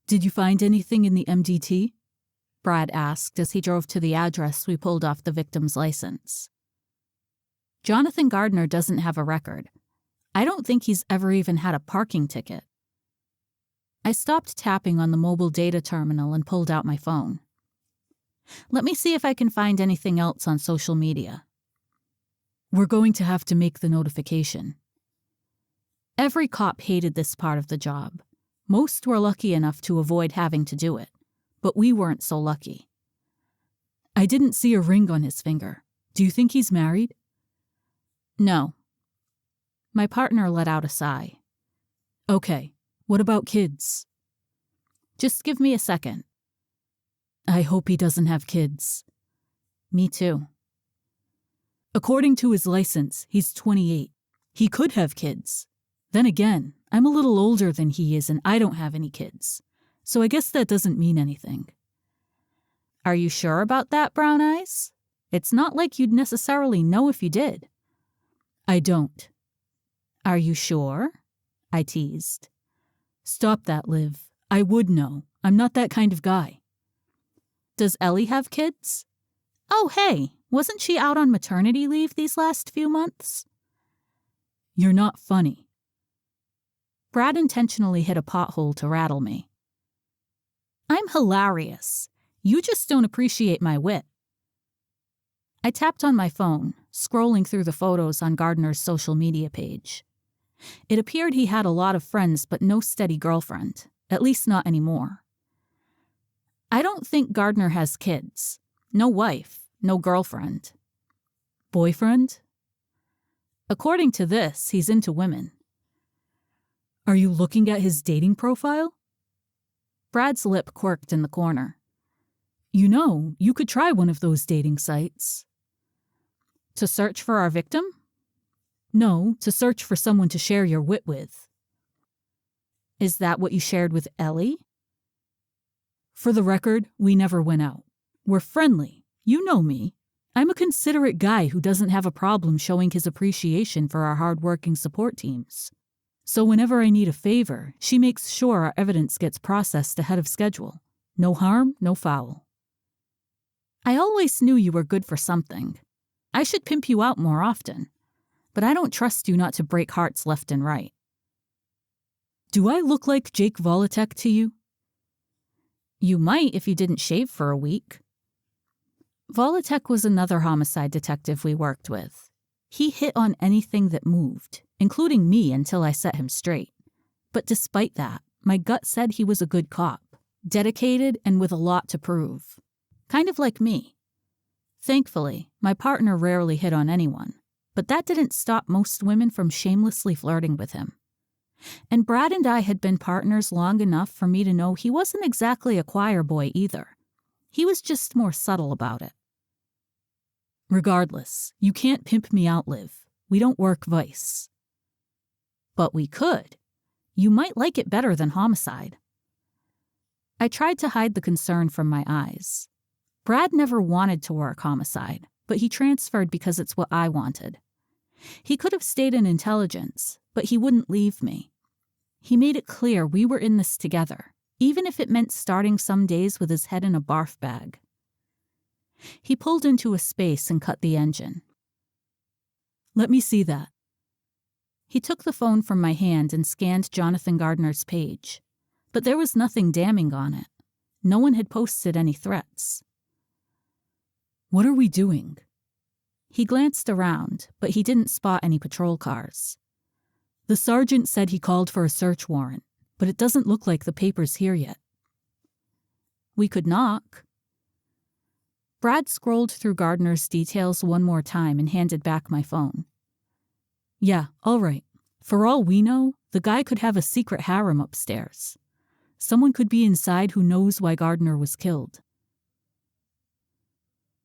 Did you find anything in the MDT? Brad asked as he drove to the address we pulled off the victim's license. Jonathan Gardner doesn't have a record. I don't think he's ever even had a parking ticket. I stopped tapping on the mobile data terminal and pulled out my phone. Let me see if I can find anything else on social media. We're going to have to make the notification. Every cop hated this part of the job. Most were lucky enough to avoid having to do it, but we weren't so lucky. I didn't see a ring on his finger. Do you think he's married? No. My partner let out a sigh. Okay, what about kids? Just give me a second. I hope he doesn't have kids. Me too. According to his license, he's 28. He could have kids. Then again, I'm a little older than he is and I don't have any kids. So I guess that doesn't mean anything. Are you sure about that, Brown Eyes? It's not like you'd necessarily know if you did. I don't. Are you sure? I teased. Stop that, Liv. I would know. I'm not that kind of guy. Does Ellie have kids? Oh, hey, wasn't she out on maternity leave these last few months? You're not funny. Brad intentionally hit a pothole to rattle me. I'm hilarious. You just don't appreciate my wit. I tapped on my phone, scrolling through the photos on Gardner's social media page. It appeared he had a lot of friends but no steady girlfriend, at least not anymore. I don't think Gardner has kids. No wife, no girlfriend. Boyfriend? According to this, he's into women. Are you looking at his dating profile? Brad's lip quirked in the corner. You know, you could try one of those dating sites. To search for our victim? No, to search for someone to share your wit with. Is that what you shared with Ellie? For the record, we never went out. We're friendly. You know me. I'm a considerate guy who doesn't have a problem showing his appreciation for our hard-working support teams. So whenever I need a favor, she makes sure our evidence gets processed ahead of schedule. No harm, no foul. I always knew you were good for something. I should pimp you out more often. But I don't trust you not to break hearts left and right. Do I look like Jake Volatek to you? You might if you didn't shave for a week. Volatek was another homicide detective we worked with. He hit on anything that moved, including me until I set him straight. But despite that, my gut said he was a good cop, dedicated and with a lot to prove. Kind of like me. Thankfully, my partner rarely hit on anyone, but that didn't stop most women from shamelessly flirting with him. And Brad and I had been partners long enough for me to know he wasn't exactly a choir boy either. He was just more subtle about it. Regardless, you can't pimp me out, Liv. We don't work vice. But we could. You might like it better than homicide. I tried to hide the concern from my eyes. Brad never wanted to work homicide, but he transferred because it's what I wanted. He could have stayed in intelligence, but he wouldn't leave me. He made it clear we were in this together, even if it meant starting some days with his head in a barf bag. He pulled into a space and cut the engine. Let me see that. He took the phone from my hand and scanned Jonathan Gardner's page, but there was nothing damning on it. No one had posted any threats. What are we doing? He glanced around, but he didn't spot any patrol cars. The sergeant said he called for a search warrant, but it doesn't look like the paper's here yet. We could knock. Brad scrolled through Gardner's details one more time and handed back my phone. Yeah, all right. For all we know, the guy could have a secret harem upstairs. Someone could be inside who knows why Gardner was killed.